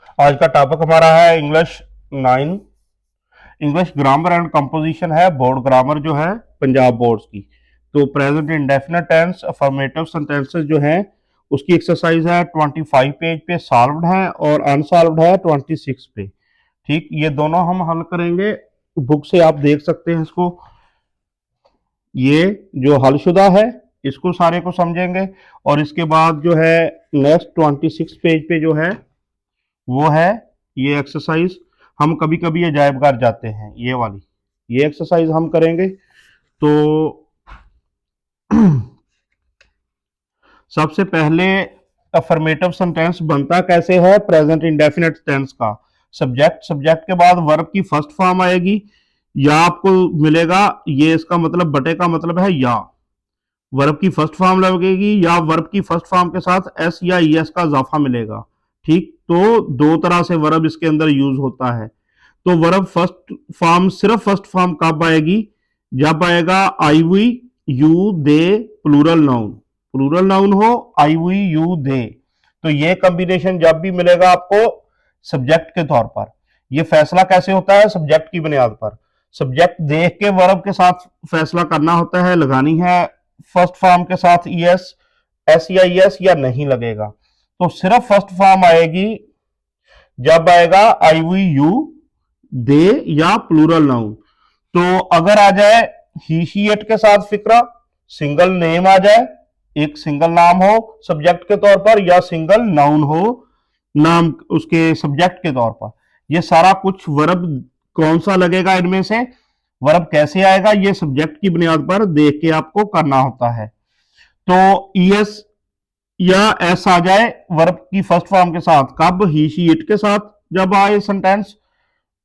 आज का टॉपिक हमारा है English 9। English grammar and composition है, बोर्ड ग्रामर जो है पंजाब बोर्ड्स की। तो present indefinite tense, affirmative sentences जो हैं उसकी एक्सरसाइज है 25 पेज पे सॉल्व्ड है और अनसॉल्व्ड है 26 पे। ठीक, ये दोनों हम हल करेंगे। बुक से आप देख सकते हैं इसको। ये जो हलशुदा है इसको सारे को समझेंगे और इसके बाद जो है नेक्स्ट 26 पेज पे जो है वो है ये एक्सरसाइज। हम कभी कभी अजायब घर जाते हैं, ये वाली ये एक्सरसाइज हम करेंगे। तो सबसे पहले अफर्मेटिव सेंटेंस बनता कैसे है प्रेजेंट इंडेफिनिट टेंस का। सब्जेक्ट के बाद वर्ब की फर्स्ट फॉर्म आएगी, या आपको मिलेगा ये, इसका मतलब बटे का मतलब है या। वर्ब की फर्स्ट फॉर्म लगेगी या वर्ब की फर्स्ट फॉर्म के साथ एस या ई एस का इजाफा मिलेगा। ठीक, तो दो तरह से वर्ब इसके अंदर यूज होता है। तो वर्ब फर्स्ट फॉर्म, सिर्फ फर्स्ट फॉर्म कब आएगी? जब आएगा I we you they plural noun. Plural noun हो आई वी यू दे, तो ये कॉम्बिनेशन जब भी मिलेगा आपको सब्जेक्ट के तौर पर। ये फैसला कैसे होता है? सब्जेक्ट की बुनियाद पर। सब्जेक्ट देख के वर्ब के साथ फैसला करना होता है, लगानी है फर्स्ट फॉर्म के साथ ई एस, एस या ई एस, या नहीं लगेगा। तो सिर्फ फर्स्ट फॉर्म आएगी जब आएगा आई वी यू दे या प्लूरल नाउन। तो अगर आ जाए ही शी इट के साथ फिक्रा, सिंगल नेम आ जाए, एक सिंगल नाम हो सब्जेक्ट के तौर पर, या सिंगल नाउन हो नाम उसके सब्जेक्ट के तौर पर, ये सारा कुछ वर्ब कौन सा लगेगा इनमें से, वर्ब कैसे आएगा, ये सब्जेक्ट की बुनियाद पर देख के आपको करना होता है। तो ई एस या एस आ जाए वर्ब की फर्स्ट फॉर्म के साथ कब? ही शी इट के साथ जब आए सेंटेंस,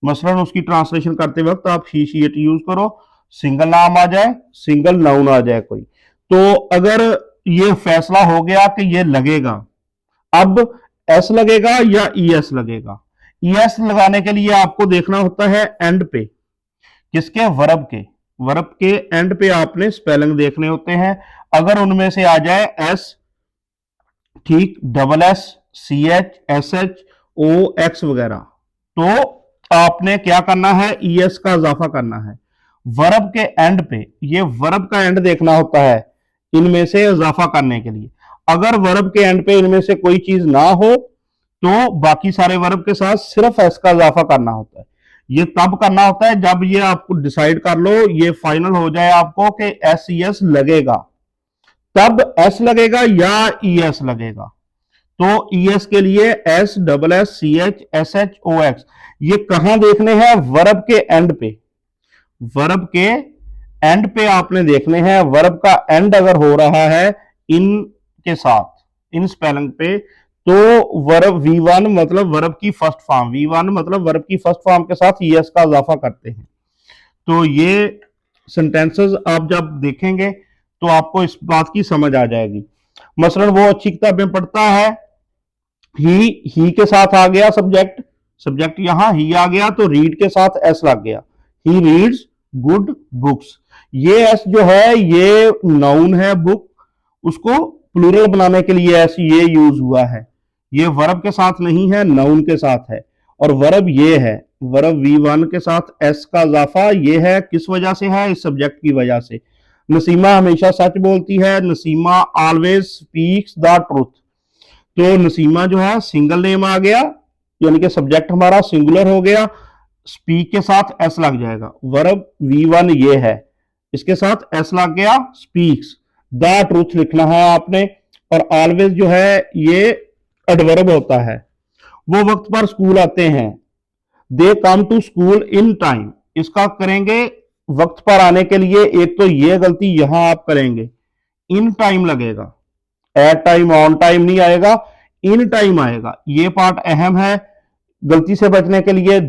मसलन उसकी ट्रांसलेशन करते वक्त आप ही शी इट यूज करो। सिंगल नाम आ जाए, सिंगल नाउन आ जाए कोई। तो अगर ये फैसला हो गया कि ये लगेगा, अब एस लगेगा या ई एस लगेगा। ई एस लगाने के लिए आपको देखना होता है एंड पे, किसके? वर्ब के एंड पे आपने स्पेलिंग देखने होते हैं। अगर उनमें से आ जाए एस, ठीक, double S, C H, S H, O X वगैरह, तो आपने क्या करना है? ई एस का इजाफा करना है वर्ब के एंड पे। ये वर्ब का एंड देखना होता है इनमें से इजाफा करने के लिए। अगर वर्ब के एंड पे इनमें से कोई चीज ना हो तो बाकी सारे वर्ब के साथ सिर्फ एस का इजाफा करना होता है। ये तब करना होता है जब ये आपको डिसाइड कर लो, ये फाइनल हो जाए आपको कि एस ई एस लगेगा, तब एस लगेगा या ई एस लगेगा। तो ई एस के लिए S, double S, C H, S H, O X, ये कहां देखने हैं? वर्ब के एंड पे। वर्ब के एंड पे आपने देखने हैं। वर्ब का एंड अगर हो रहा है इन के साथ, इन स्पेलिंग पे, तो वर्ब वी वन मतलब वर्ब की फर्स्ट फॉर्म, वी वन मतलब वर्ब की फर्स्ट फॉर्म के साथ ई एस का इजाफा करते हैं। तो ये सेंटेंसेस आप जब देखेंगे तो आपको इस बात की समझ आ जाएगी। मसलन वो अच्छी किताबें पढ़ता है, ही के साथ आ गया सब्जेक्ट, सब्जेक्ट यहां ही आ गया तो रीड के साथ एस लग गया, ही रीड्स गुड बुक्स। ये एस जो है ये नाउन है बुक, उसको प्लूरल बनाने के लिए एस ये यूज हुआ है। ये वर्ब के साथ नहीं है, नाउन के साथ है। और वर्ब ये है, वर्ब वी वन के साथ एस का इजाफा ये है, किस वजह से है? इस सब्जेक्ट की वजह से। नसीमा हमेशा सच बोलती है, Naseema always speaks the truth. तो नसीमा जो है सिंगल नेम आ गया, यानी कि सब्जेक्ट हमारा सिंगुलर हो गया, स्पीक के साथ एस लग जाएगा। वर्ब वी वन ये है, इसके साथ एस लग गया, स्पीक्स द ट्रूथ लिखना है आपने। और ऑलवेज जो है ये एडवर्ब होता है। वो वक्त पर स्कूल आते हैं, they come to school in time, इसका करेंगे वक्त पर आने के लिए। एक तो ये गलती यहां आप करेंगे, इन टाइम लगेगा, एट टाइम ऑन टाइम नहीं आएगा, इन टाइम आएगा। ये पार्ट अहम है गलती से बचने के लिए।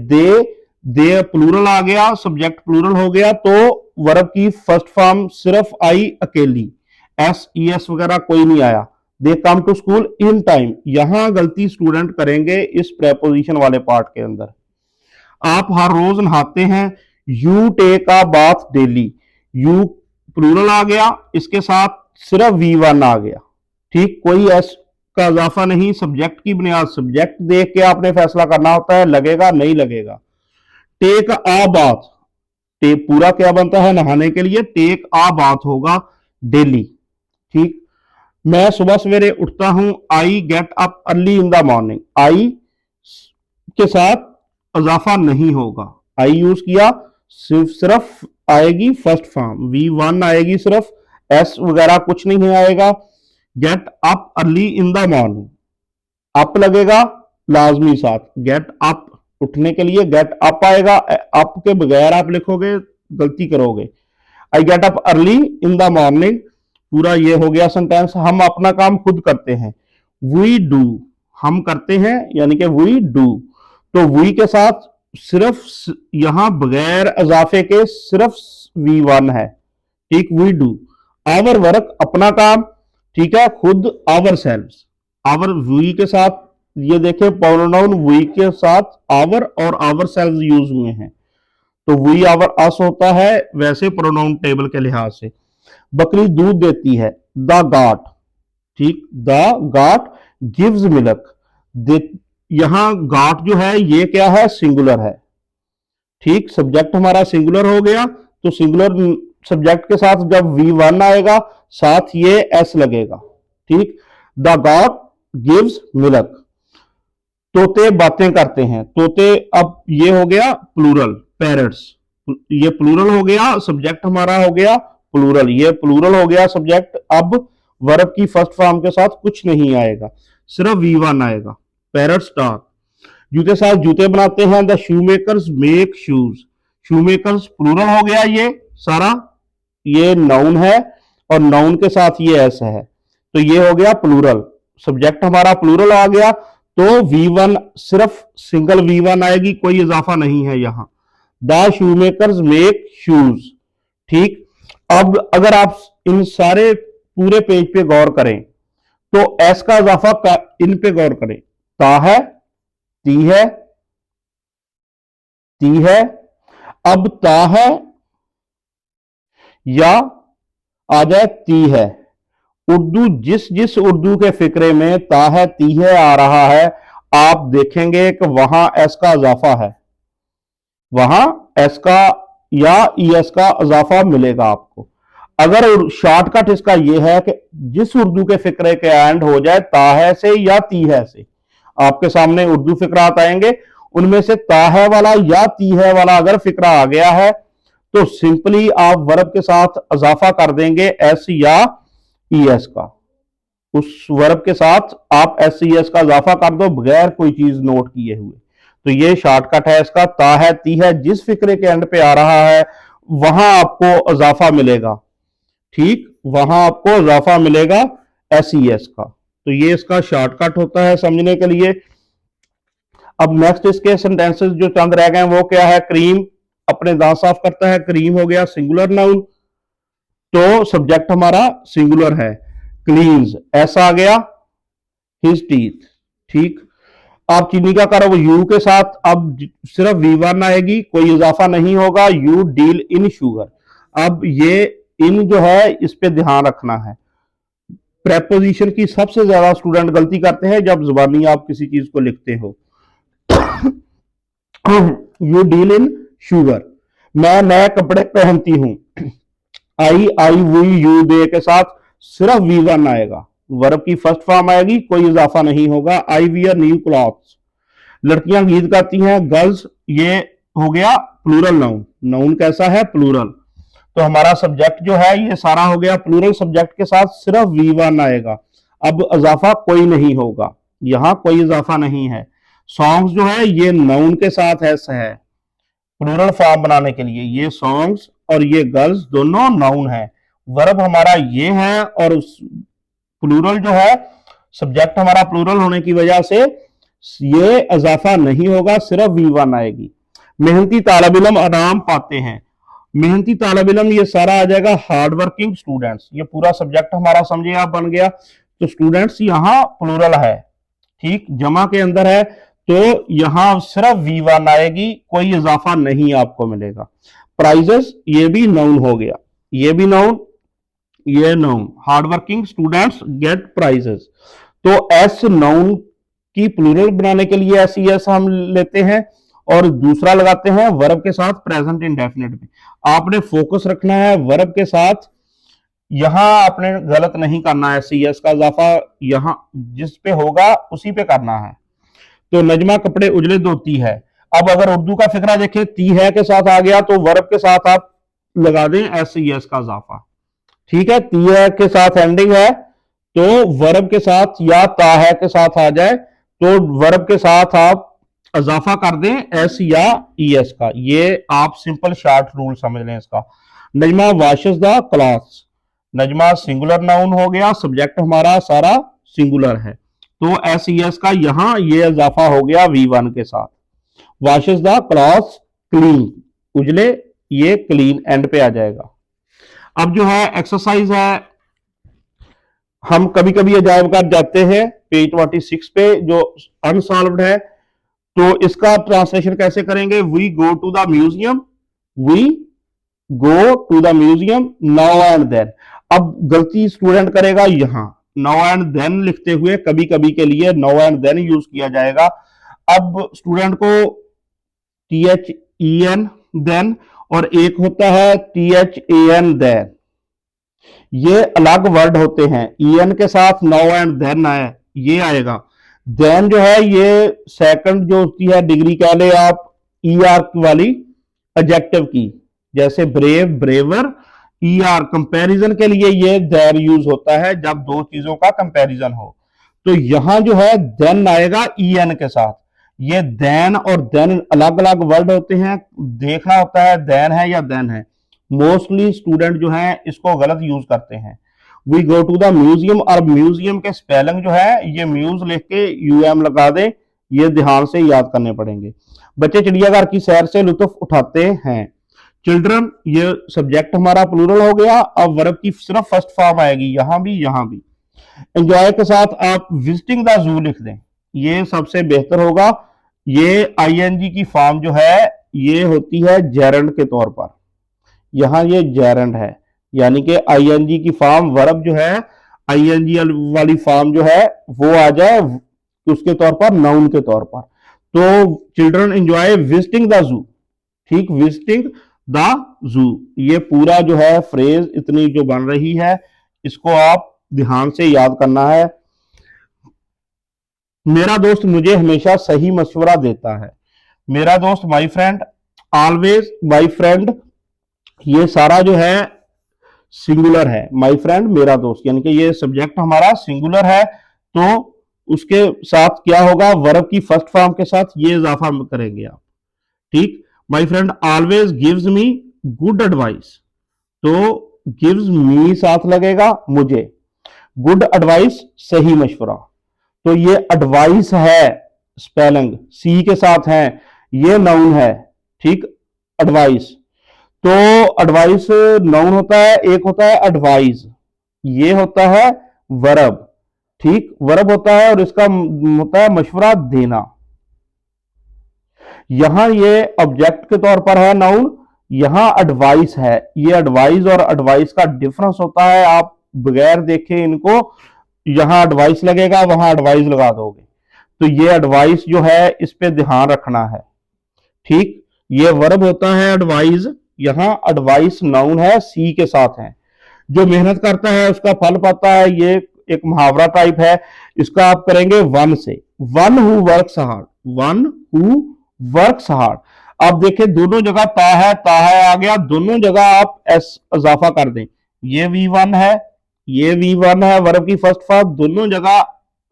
दे प्लूरल आ गया, सब्जेक्ट प्लूरल हो गया, तो वर्ब की फर्स्ट फॉर्म सिर्फ आई अकेली, एस ई एस वगैरह कोई नहीं आया। They come to school in time, यहां गलती स्टूडेंट करेंगे इस प्रेपोजिशन वाले पार्ट के अंदर। आप हर रोज नहाते हैं, you take a bath daily, you plural आ गया, इसके साथ सिर्फ वी वन आ गया, ठीक, कोई एस का इजाफा नहीं, सब्जेक्ट की बुनियाद, सब्जेक्ट देख के आपने फैसला करना होता है लगेगा नहीं लगेगा। टेक आ बाथ, टेक पूरा क्या बनता है नहाने के लिए, टेक आ बाथ होगा डेली। ठीक, मैं सुबह सवेरे उठता हूं, I get up early in the morning, I के साथ इजाफा नहीं होगा, आई यूज किया, सिर्फ आएगी फर्स्ट फॉर्म, V1 आएगी सिर्फ, एस वगैरह कुछ नहीं आएगा। Gate up early in the morning, up लगेगा लाजमी साथ, गेट अप उठने के लिए गेट अप आएगा, अप के बगैर आप लिखोगे गलती करोगे। आई get up early in the morning, पूरा ये हो गया सेंटेंस। हम अपना काम खुद करते हैं, वी डू, हम करते हैं यानी कि वी डू, तो वी के साथ सिर्फ यहां बगैर इजाफे के सिर्फ V1 है। ठीक, वी डू, आवर वर्क अपना काम, ठीक है, खुद आवर सेल्व्स, आवर वी के साथ ये देखें प्रोनाउन वी के साथ आवर और आवर सेल्व्स यूज हुए हैं, तो वी आवर अस होता है वैसे प्रोनाउन टेबल के लिहाज से। बकरी दूध देती है, द गाट, ठीक, द गाट गिव्स मिल्क, यहां गाट जो है ये क्या है सिंगुलर है। ठीक, सब्जेक्ट हमारा सिंगुलर हो गया, तो सिंगुलर सब्जेक्ट के साथ जब V1 आएगा साथ ये एस लगेगा। ठीक, द गॉड गिव्स मिल्क, तोते बातें करते हैं, तोते, अब ये हो गया प्लूरल, पैरट्स, ये प्लूरल हो गया, सब्जेक्ट हमारा हो गया प्लूरल, ये प्लूरल हो गया सब्जेक्ट। अब वर्ब की फर्स्ट फॉर्म के साथ कुछ नहीं आएगा, सिर्फ V1 आएगा। पैरट्स टॉक, जूते साथ जूते बनाते हैं, the shoe makers make shoes, shoe makers plural हो गया, ये सारा ये नाउन है और नाउन के साथ ये एस है, तो ये हो गया प्लूरल, सब्जेक्ट हमारा प्लूरल आ गया, तो V1 सिर्फ सिंगल V1 आएगी, कोई इजाफा नहीं है यहां। The shoe makers make shoes. ठीक, अब अगर आप इन सारे पूरे पेज पे गौर करें तो एस का इजाफा इन पे गौर करें, ता है, ती है, ती है, अब ता है या आ जाए ती है। उर्दू जिस जिस उर्दू के फिक्रे में ता है ती है आ रहा है, आप देखेंगे कि वहां एस का इजाफा है, वहां एस का या ईएस का इजाफा मिलेगा आपको। अगर शॉर्टकट इसका यह है कि जिस उर्दू के फिक्रे के एंड हो जाए ता है से या ती है से, आपके सामने उर्दू फिक्रात आएंगे, उनमें से ता है वाला या ती है वाला अगर फिक्रा आ गया है तो सिंपली आप वर्ब के साथ इजाफा कर देंगे एस या ईएस का, उस वर्ब के साथ आप एस ईएस का इजाफा कर दो बगैर कोई चीज नोट किए हुए। तो ये शॉर्टकट है इसका, ता है ती है जिस फिक्रे के एंड पे आ रहा है वहां आपको इजाफा मिलेगा। ठीक, वहां आपको इजाफा मिलेगा एस ईएस का, तो ये इसका शॉर्टकट होता है समझने के लिए। अब नेक्स्ट इसके सेंटेंसेस जो चंद रह गए वो क्या है, क्रीम अपने दांत साफ करता है, क्रीम हो गया सिंगुलर नाउन, तो सब्जेक्ट हमारा सिंगुलर है, क्लीन्स ऐसा आ गया, हिज टीथ। ठीक, आप चीनी का करो यू के साथ, अब सिर्फ V1 आएगी, कोई इजाफा नहीं होगा, यू डील इन शुगर। अब ये इन जो है इस पे ध्यान रखना है, प्रेपोजिशन की सबसे ज्यादा स्टूडेंट गलती करते हैं जब जुबानी आप किसी चीज को लिखते हो। यू डील इन शुगर, मैं नए कपड़े पहनती हूं, आई वी यू दे के साथ सिर्फ V1 आएगा, वर्ब की फर्स्ट फॉर्म आएगी, कोई इजाफा नहीं होगा। आई वियर न्यू क्लॉथ्स, लड़कियां गीत गाती हैं, गर्ल्स, ये हो गया प्लूरल नाउन, नाउन कैसा है प्लूरल, तो हमारा सब्जेक्ट जो है ये सारा हो गया प्लूरल, सब्जेक्ट के साथ सिर्फ V1 आएगा, अब इजाफा कोई नहीं होगा, यहां कोई इजाफा नहीं है। सॉन्ग्स जो है ये नाउन के साथ एस है प्लूरल फॉर्म बनाने के लिए, ये सॉन्ग्स और ये गर्ल्स दोनों नाउन है, वर्ब हमारा ये है और प्लूरल जो है सब्जेक्ट हमारा प्लूरल होने की वजह से ये इजाफा नहीं होगा, सिर्फ V1 आएगी। मेहनती तालिब इल्म आराम पाते हैं, मेहनती तालिब इल्म ये सारा आ जाएगा हार्ड वर्किंग स्टूडेंट्स, ये पूरा सब्जेक्ट हमारा समझिए आप बन गया, तो स्टूडेंट्स यहां प्लूरल है, ठीक, जमा के अंदर है, तो यहां सिर्फ V1 आएगी, कोई इजाफा नहीं आपको मिलेगा। प्राइजेस ये भी नाउन हो गया, ये भी नाउन, ये noun, hard working students get prizes, तो एस नाउन की प्लूरल बनाने के लिए एस ई एस हम लेते हैं, और दूसरा लगाते हैं वर्ब के साथ प्रेजेंट इंडेफिनिट में। आपने फोकस रखना है वर्ब के साथ, यहां आपने गलत नहीं करना है, सी एस का इजाफा यहां जिस पे होगा उसी पे करना है। तो नजमा कपड़े उजले धोती है। अब अगर उर्दू का फिक्रा देखें, ती है के साथ आ गया तो वर्ब के साथ आप लगा दें एस ई एस का इजाफा। ठीक है, ती है के साथ एंडिंग है तो वर्ब के साथ या ता है के साथ आ जाए तो वर्ब के साथ आप इजाफा कर दें एस या ई एस का। ये आप सिंपल शॉर्ट रूल समझ लें इसका। Najma washes the clothes, Najma singular noun हो गया, सब्जेक्ट हमारा सारा सिंगुलर है, तो एस ई एस का यहां ये इजाफा हो गया V1 के साथ। वाशेस द क्लॉथ्स क्लीन, उजले, ये क्लीन एंड पे आ जाएगा। अब जो है एक्सरसाइज है, हम कभी कभी अजायब कर जाते हैं पेज 26 पे जो अनसॉल्व्ड है, तो इसका ट्रांसलेशन कैसे करेंगे? We go to the museum, we go to the museum now and then. अब गलती स्टूडेंट करेगा, यहां नाउ एंड देन लिखते हुए कभी कभी के लिए नाउ एंड देन यूज किया जाएगा। अब स्टूडेंट को T H E N then और एक होता है T H A N than, ये अलग वर्ड होते हैं। ई एन के साथ नाउ एंड देन आए, ये आएगा। देन जो है ये सेकंड जो होती है डिग्री कह ले आप ई आर वाली एडजेक्टिव की, जैसे brave braver, E R comparison के लिए ये देर यूज होता है जब दो चीजों का कंपैरिजन हो। तो यहां जो है देन आएगा ई एन के साथ। ये देन और देन अलग अलग वर्ड होते हैं, देखना होता है देन है या देन है। मोस्टली स्टूडेंट जो है इसको गलत यूज करते हैं। We go to the museum, और म्यूजियम के स्पेलिंग जो है ये म्यूज लिख के यूएम लगा दें, ये ध्यान से याद करने पड़ेंगे। बच्चे चिड़ियाघर की सैर से लुत्फ उठाते हैं। चिल्ड्रन, ये सब्जेक्ट हमारा प्लूरल हो गया। अब वर्ब की सिर्फ फर्स्ट फॉर्म आएगी, यहां भी यहां भी। एंजॉय के साथ आप विजिटिंग द जू लिख दें, ये सबसे बेहतर होगा। ये आईएनजी की फॉर्म जो है ये होती है जेरंड के तौर पर, यहां ये जेरंड है, यानी कि आईएनजी की फॉर्म वर्ब जो है आईएनजी वाली फॉर्म जो है वो आ जाए उसके तौर पर, नाउन के तौर पर। तो children enjoy visiting the zoo, ठीक, विजिटिंग द जू, ये पूरा जो है फ्रेज इतनी जो बन रही है इसको आप ध्यान से याद करना है। मेरा दोस्त मुझे हमेशा सही मशवरा देता है। मेरा दोस्त my friend, always my friend, ये सारा जो है सिंगुलर है। माई फ्रेंड मेरा दोस्त, यानी कि ये सब्जेक्ट हमारा सिंगुलर है, तो उसके साथ क्या होगा? वर्ब की फर्स्ट फॉर्म के साथ ये इजाफा करेंगे आप, ठीक। My friend always gives me good advice, तो गिव्स मी साथ लगेगा मुझे, गुड एडवाइस सही मशवरा, तो ये एडवाइस है स्पेलिंग सी के साथ है, ये नाउन है, ठीक, एडवाइस। तो एडवाइस नाउन होता है, एक होता है एडवाइस, ये होता है वर्ब, ठीक, वर्ब होता है और इसका होता है मशवरा देना। यहां ये ऑब्जेक्ट के तौर पर है नाउन, यहां एडवाइस है। ये एडवाइस और एडवाइस का डिफरेंस होता है, आप बगैर देखे इनको, यहां एडवाइस लगेगा वहां एडवाइस लगा दोगे, तो ये एडवाइस जो है इस पे ध्यान रखना है, ठीक। ये वर्ब होता है एडवाइस, यहां एडवाइस नाउन है, सी के साथ है। जो मेहनत करता है उसका फल पाता है, ये एक मुहावरा टाइप है, इसका आप करेंगे वन से, one who works hard, one who works hard. आप देखें दोनों जगह ता है आ गया, दोनों जगह आप एस इजाफा कर दें, ये V1 है, ये V1 है, वर्ब की फर्स्ट फॉर्म, दोनों जगह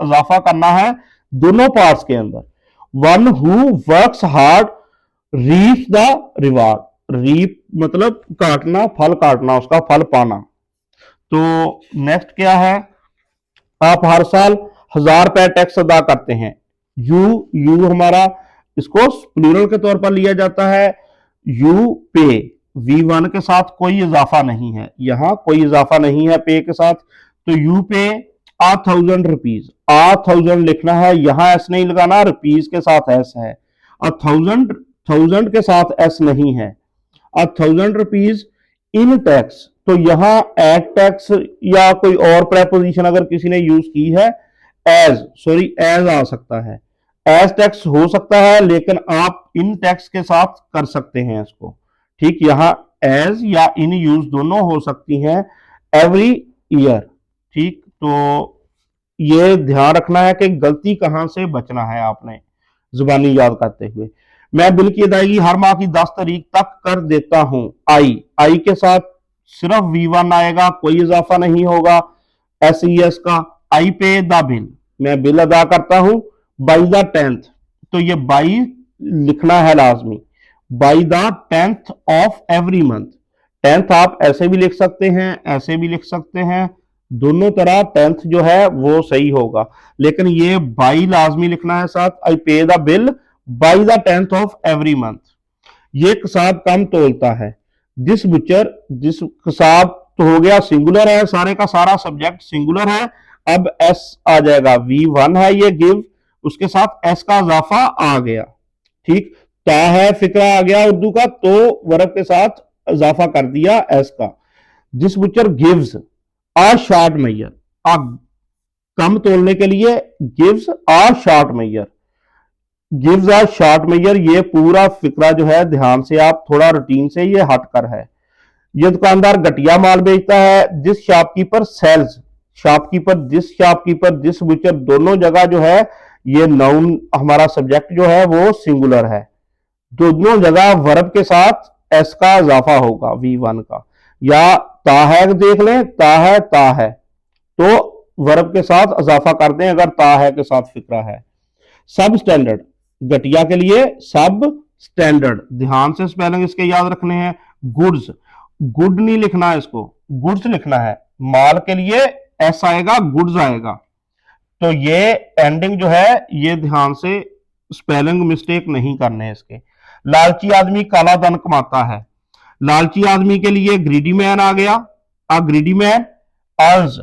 इजाफा करना है दोनों पार्ट्स के अंदर। One who works hard reach the reward, reap मतलब काटना, फल काटना, उसका फल पाना। तो नेक्स्ट क्या है? आप हर साल 1000 रुपए टैक्स अदा करते हैं। यू हमारा इसको प्लूरल के तौर पर लिया जाता है, यू पे, V1 के साथ कोई इजाफा नहीं है, यहां कोई इजाफा नहीं है पे के साथ, तो यू पे 1000 रुपीज, 1000 लिखना है, यहां एस नहीं लगाना, रुपीज के साथ एस है, 1000 के साथ एस नहीं है। 1000 रुपीज इन टैक्स, तो यहां एट टैक्स या कोई और प्रेपोजिशन अगर किसी ने यूज की है, एज आ सकता है, एज टेक्स्ट हो सकता है, लेकिन आप इन टेक्स्ट के साथ कर सकते हैं इसको। ठीक, यहां एज या इन यूज दोनों हो सकती हैं एवरी ईयर। ठीक, तो ये ध्यान रखना है कि गलती कहां से बचना है आपने जुबानी याद करते हुए। मैं बिल की अदायगी हर माह की 10 तारीख तक कर देता हूं। आई के साथ सिर्फ V1 आएगा, कोई इजाफा नहीं होगा SES का। आई पे द बिल, मैं बिल अदा करता हूं बाई द 10th, तो ये बाई लिखना है लाजमी, by the 10th of every month. 10th आप ऐसे भी लिख सकते हैं, ऐसे भी लिख सकते हैं, दोनों तरह 10th जो है वो सही होगा, लेकिन ये बाई लाजमी लिखना है साथ। आई पे the bill by the 10th of every month. ये कसाब कम तोलता है। दिस बुचर, दिस कसाब तो हो गया सिंगुलर है, सारे का सारा सब्जेक्ट सिंगुलर है। अब एस आ जाएगा, V1 है ये गिव, उसके साथ एस का इजाफा आ गया। ठीक, ता है फिक्रा आ गया उर्दू का, तो वर्ब के साथ इजाफा कर दिया एस का। This butcher gives a short measure, आ कम तोलने के लिए gives a short measure, gives a short measure. ये पूरा फिक्रा जो है ध्यान से आप थोड़ा रूटीन से ये हटकर है। ये दुकानदार घटिया माल बेचता है। This shopkeeper sells, shopkeeper, this shopkeeper, this butcher, दोनों जगह जो है ये नाउन हमारा सब्जेक्ट जो है वो सिंगुलर है। दोनों जगह वर्ब के साथ एस का इजाफा होगा V1 का, या ता है देख लें, ता है तो वर्ब के साथ इजाफा कर दें अगर ता है के साथ फिक्रा है। सब स्टैंडर्ड, घटिया के लिए सब स्टैंडर्ड, ध्यान से स्पेलिंग इसके याद रखने हैं। गुड्स, गुड नहीं लिखना है इसको, गुड्स लिखना है। माल के लिए एस आएगा, गुड्स आएगा, तो ये एंडिंग जो है ये ध्यान से स्पेलिंग मिस्टेक नहीं करने इसके। लालची आदमी काला धन कमाता है, लालची आदमी के लिए ग्रीडी मैन आ गया। आ ग्रीडी मैन अर्ज,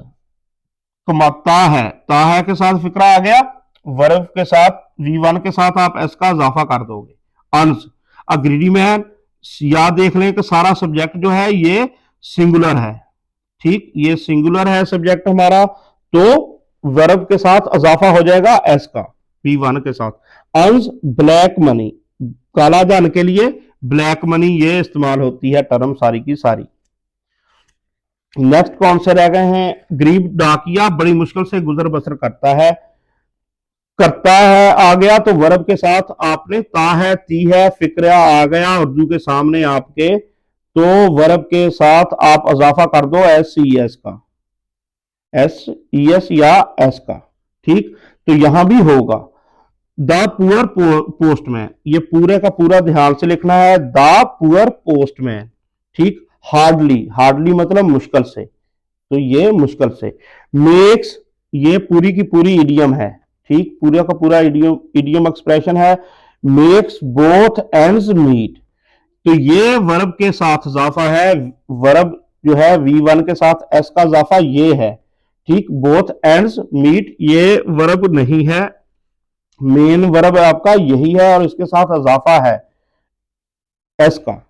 कमाता है, ता है के साथ फिक्रा आ गया, वर्ब के साथ V1 के साथ आप एस का इजाफा कर दोगे, अर्न्स। अ ग्रीडी मैन, या देख लें कि सारा सब्जेक्ट जो है ये सिंगुलर है। ठीक, ये सिंगुलर है सब्जेक्ट हमारा, तो वर्ब के साथ इजाफा हो जाएगा एस का V1 के साथ। अर्न्स ब्लैक मनी, काला धन के लिए ब्लैक मनी ये इस्तेमाल होती है टर्म सारी की सारी। नेक्स्ट कौन से रह गए हैं? गरीब डाकिया बड़ी मुश्किल से गुजर बसर करता है आ गया, तो वर्ब के साथ आपने ता है, ती है, फिक्रा आ गया उर्दू के सामने आपके, तो वर्ब के साथ आप इजाफा कर दो SES का, SES या S का। ठीक, तो यहां भी होगा द पुअर पोस्टमैन, ये पूरे का पूरा ध्यान से लिखना है, द पुअर पोस्टमैन। ठीक, हार्डली, हार्डली मतलब मुश्किल से, तो ये मुश्किल से। मेक्स, ये पूरी की पूरी इडियम है। ठीक, पूरा का पूरा इडियम एक्सप्रेशन है। मेक्स बोथ एंड्स मीट, तो ये वर्ब के साथ इजाफा है, वर्ब जो है V1 के साथ एस का इजाफा ये है। ठीक, बोथ एंड्स मीट ये वर्ब नहीं है, मेन वर्ब आपका यही है और इसके साथ इजाफा है एस का।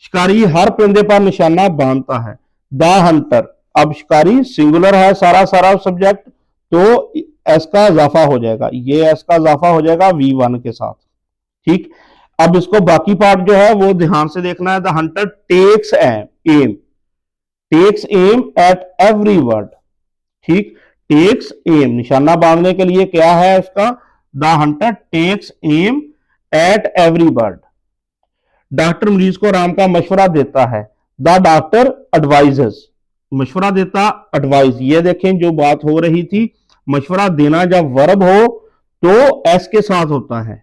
शिकारी हर परिंदे पर निशाना बांधता है, द हंटर। अब शिकारी सिंगुलर है सारा सारा सब्जेक्ट, तो एस का इजाफा हो जाएगा, ये एस का इजाफा हो जाएगा V1 के साथ। ठीक, अब इसको बाकी पार्ट जो है वो ध्यान से देखना है। The hunter takes aim, takes aim at every word. ठीक, टेक्स एम निशाना बांधने के लिए क्या है इसका? The hunter takes aim at every word. Doctor मरीज को आराम का मशवरा देता है, द डॉक्टर एडवाइजेस, मशवरा देता, एडवाइस। ये देखें जो बात हो रही थी, मशवरा देना जब वर्ब हो तो एस के साथ होता है।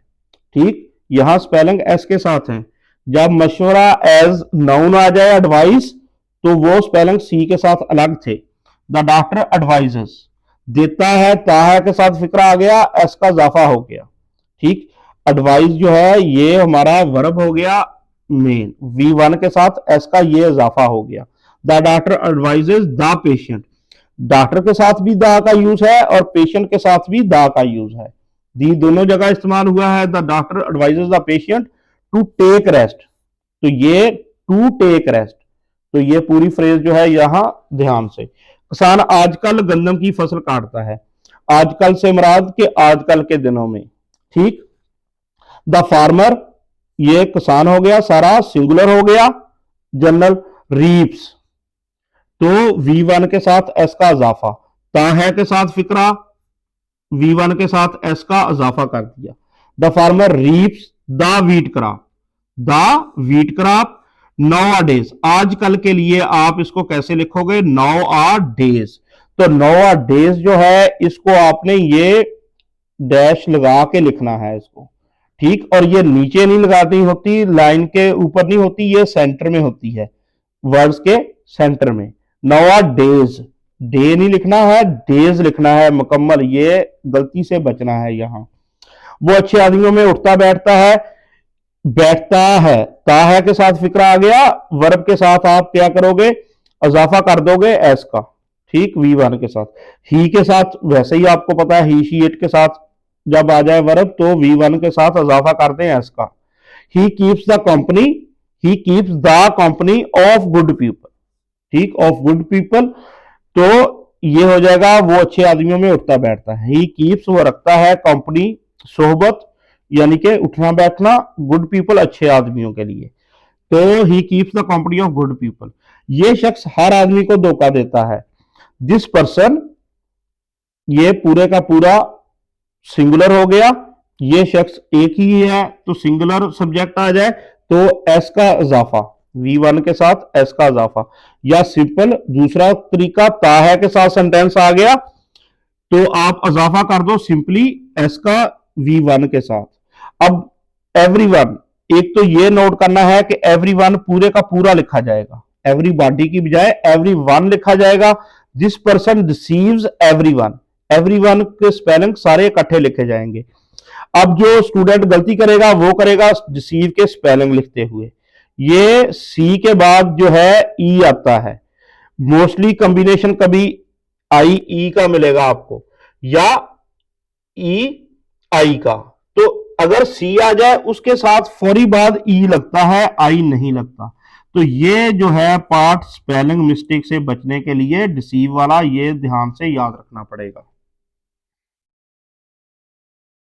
ठीक, यहां स्पेलिंग एस के साथ है। जब मशवरा एज नाउन आ जाए एडवाइस, तो वो स्पेलिंग सी के साथ अलग थे। द डॉक्टर एडवाइजेस, देता है, ता है के साथ फिक्रा आ गया, एस का इजाफा हो गया। ठीक, एडवाइस जो है ये हमारा वर्ब हो गया मेन, V1 के साथ एस का ये इजाफा हो गया। The doctor advises the patient, doctor के साथ भी द का यूज है और पेशेंट के साथ भी द का यूज है, दी दोनों जगह इस्तेमाल हुआ है। The doctor advises the patient to take rest, तो ये टू टेक रेस्ट, तो ये पूरी फ्रेज जो है यहां ध्यान से। किसान आजकल गंदम की फसल काटता है, आजकल से मुराद के आजकल के दिनों में, ठीक। द फार्मर, ये किसान हो गया सारा, सिंगुलर हो गया। जनरल, रीप्स, तो V1 के साथ एस का इजाफा, ता है के साथ फिक्रा, V1 के साथ एस का इजाफा कर दिया। The farmer reaps the wheat crop, the wheat crop. Nowadays, आजकल के लिए आप इसको कैसे लिखोगे, नौ आर डेज। तो नौ आर डेज जो है इसको आपने ये डैश लगा के लिखना है इसको, ठीक। और ये नीचे नहीं लगानी होती, लाइन के ऊपर नहीं होती, ये सेंटर में होती है, वर्ड्स के सेंटर में। नौ आर डेज, डे नहीं लिखना है, डेज लिखना है मुकम्मल, ये गलती से बचना है यहां। वो अच्छे आदमियों में उठता बैठता है, बैठता है, ता है के साथ फिक्रा आ गया, वर्ब के साथ आप क्या करोगे, इजाफा कर दोगे एस का, ठीक। V1 के साथ, ही के साथ वैसे ही आपको पता है, ही शी इट के साथ जब आ जाए वर्ब तो V1 के साथ इजाफा कर दें एस का। He keeps the company, he keeps the company of good people, ठीक, ऑफ गुड पीपल। तो ये हो जाएगा वो अच्छे आदमियों में उठता बैठता है। ही कीप्स, वो रखता है, कंपनी, सोहबत यानी कि उठना बैठना, गुड पीपल अच्छे आदमियों के लिए। तो he keeps the company of good people. ये शख्स हर आदमी को धोखा देता है। दिस पर्सन, ये पूरे का पूरा सिंगुलर हो गया, ये शख्स एक ही है तो सिंगुलर सब्जेक्ट आ जाए तो एस का इजाफा, V1 के साथ एस का इजाफा। या सिंपल दूसरा तरीका, ता है के साथ सेंटेंस आ गया तो आप इजाफा कर दो सिंपली एस का V1 के साथ। अब एवरीवन, एक तो ये नोट करना है कि एवरीवन पूरे का पूरा लिखा जाएगा, एवरीबॉडी की बजाय एवरीवन लिखा जाएगा। This person deceives everyone, everyone के स्पेलिंग सारे इकट्ठे लिखे जाएंगे। अब जो स्टूडेंट गलती करेगा वो करेगा डिसीव के स्पेलिंग लिखते हुए, ये सी के बाद जो है ई आता है, मोस्टली कॉम्बिनेशन कभी आई ई का मिलेगा आपको या ई आई का। तो अगर सी आ जाए उसके साथ फौरी बाद ई लगता है, आई नहीं लगता। तो ये जो है पार्ट स्पेलिंग मिस्टेक से बचने के लिए डिसीव वाला ये ध्यान से याद रखना पड़ेगा।